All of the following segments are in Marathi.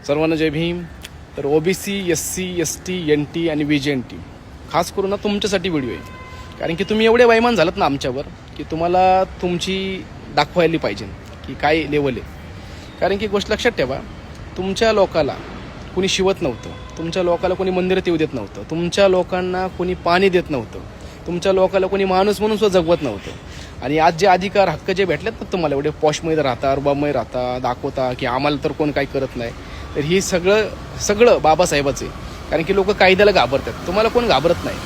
सर्वांना जय भीम. तर ओबीसी, एससी, एसटी, एनटी आणि व्हीजेएनटी खास करून ना तुमच्यासाठी व्हिडिओ आहे. कारण की तुम्ही एवढे वैमान झालात ना आमच्यावर की तुम्हाला तुमची दाखवायला पाहिजे की काय लेवल आहे. कारण की गोष्ट लक्षात ठेवा, तुमच्या लोकाला कोणी शिवत नव्हतं, तुमच्या लोकाला कोणी मंदिरात येऊ देत नव्हतं, तुमच्या लोकांना कोणी पाणी देत नव्हतं, तुमच्या लोकाला कोणी माणूस म्हणून सुद्धा जगवत नव्हतं. आणि आज जे अधिकार हक्क जे भेटलेत ना तुम्हाला, एवढे पॉशमध्ये राहता, रुबाबमध्ये राहता, दाखवता की आम्हाला तर कोण काही करत नाही, तर ही सगळं बाबासाहेबाचं आहे. कारण की लोक कायद्याला घाबरतात, तुम्हाला कोण घाबरत नाही.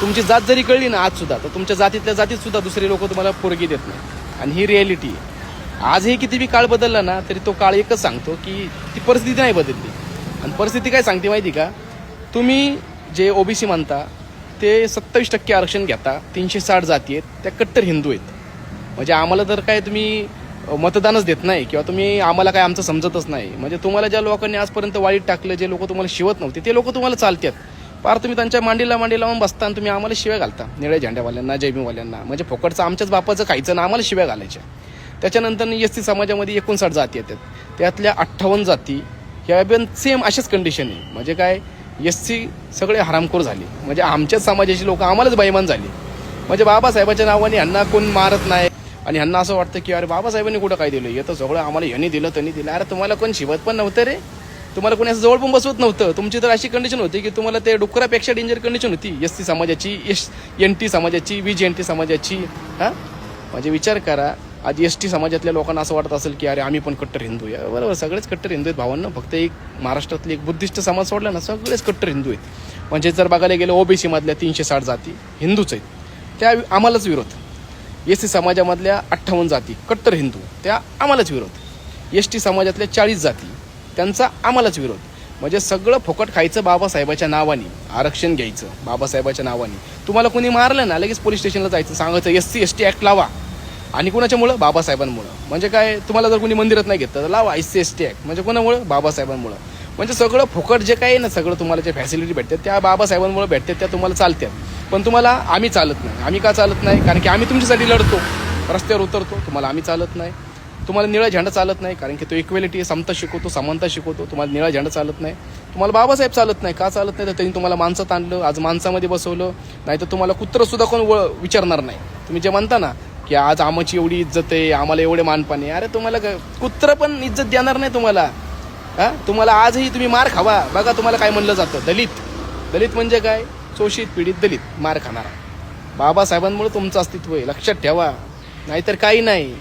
तुमची जात जरी कळली ना आज सुद्धा, तर तुमच्या जातीतल्या जातीत सुद्धा दुसरे लोक तुम्हाला पोरगी देत नाही. आणि ही रिॲलिटी आहे. आजही किती बी काळ बदलला ना तरी तो काळ एकच सांगतो की ती परिस्थिती नाही बदलली. आणि परिस्थिती काय सांगते माहिती का, तुम्ही जे ओबीसी मानता ते 27% आरक्षण घेता, 360 जाती आहेत, त्या कट्टर हिंदू आहेत. म्हणजे आम्हाला तर काय तुम्ही मतदानच देत नाही किंवा तुम्ही आम्हाला काय आमचं समजतच नाही. म्हणजे तुम्हाला ज्या लोकांनी आजपर्यंत वाईट टाकलं, जे लोक तुम्हाला शिवत नव्हते ते लोक तुम्हाला चालतात. पार तुम्ही त्यांच्या मांडीला लावून बसता आणि तुम्ही आम्हाला शिव्या घालता, निळ्या झेंड्यावाल्यांना, जयभीमवाल्यांना. म्हणजे फोकटचं आमच्याच बापाचं खायचं ना आम्हाला शिव्या घालायच्या. त्याच्यानंतर एसटी समाजामध्ये 59 जाती येतात, त्यातल्या 58 जाती ह्या पण सेम अशाच कंडिशन आहे. म्हणजे काय, एससी सगळे हरामखोर झाले, म्हणजे आमच्याच समाजाची लोक आम्हालाच बैमान झाली. म्हणजे बाबासाहेबाच्या नावाने ह्यांना कोण मारत नाही आणि ह्यांना असं वाटतं की अरे बाबासाहेबांनी कुठं काय दिलं, येतं सगळं आम्हाला ह्यांनी दिलं त्यांनी दिलं. अरे तुम्हाला कोण शिवत पण नव्हतं रे, तुम्हाला कोणी असं जवळ पण बसवत नव्हतं. तुमची तर अशी कंडिशन होती की तुम्हाला ते डुकरापेक्षा डेंजर कंडिशन होती एससी समाजाची, एनटी समाजाची, व्हीजेएनटी समाजाची. हां, म्हणजे विचार करा, आज एसटी समाजातल्या लोकांना असं वाटत असेल की अरे आम्ही पण कट्टर हिंदू आहे. बरोबर, सगळेच कट्टर हिंदू आहेत भावांना. फक्त एक महाराष्ट्रातले एक बुद्धिस्ट समाज सोडला ना, सगळेच कट्टर हिंदू आहेत. म्हणजे जर बघायला गेलं ओबीसी मधल्या 360 जाती हिंदूच आहेत, त्या आम्हालाच विरोध. एससी समाजामधल्या 58 जाती कट्टर हिंदू, त्या आम्हालाच विरोध. एसटी समाजातल्या 40 जाती, त्यांचा आम्हालाच विरोध. म्हणजे सगळं फुकट खायचं बाबासाहेबाच्या नावाने, आरक्षण घ्यायचं बाबासाहेबाच्या नावाने. तुम्हाला कोणी मारलं ना लगेच पोलीस स्टेशनला जायचं, सांगायचं एससी एसटी ॲक्ट लावा. आणि कुणाच्यामुळं? बाबासाहेबांमुळं. म्हणजे काय, तुम्हाला जर कोणी मंदिरात नाही घेतलं तर लावा एससी एसटी ॲक्ट. म्हणजे कोणामुळं? बाबासाहेबांमुळं. म्हणजे सगळं फुकट जे काही ना, सगळं तुम्हाला जे फॅसिलिटी भेटतात त्या बाबासाहेबांमुळे भेटतात, त्या तुम्हाला चालतात. पण तुम्हाला आम्ही चालत नाही. आम्ही का चालत नाही? कारण की आम्ही तुमच्यासाठी लढतो, रस्त्यावर उतरतो. तुम्हाला आम्ही चालत नाही. तुम्हाला निळा झेंडा चालत नाही कारण की तो इक्वेलिटी, समता शिकवतो, समानता शिकवतो. तुम्हाला निळा झेंडा चालत नाही. तुम्हाला बाबासाहेब चालत नाही. का चालत नाही? तर त्यांनी तुम्हाला माणसात आणलं, आज माणसामध्ये बसवलं. नाही तर तुम्हाला कुत्रंसुद्धा कोण विचारणार नाही. तुम्ही जे म्हणता ना की आज आमची एवढी इज्जत आहे, आम्हाला एवढे मानपान आहे, अरे तुम्हाला कुत्रं पण इज्जत देणार नाही तुम्हाला. हां, तुम्हाला आजही तुम्ही मार खावा. बघा तुम्हाला काय म्हणलं जातं, दलित म्हणजे काय, शोषित पीडित दलित, मार खाणारा. बाबासाहेबांमुळे तुमचं अस्तित्व आहे, लक्षात ठेवा. नाहीतर काही नाही.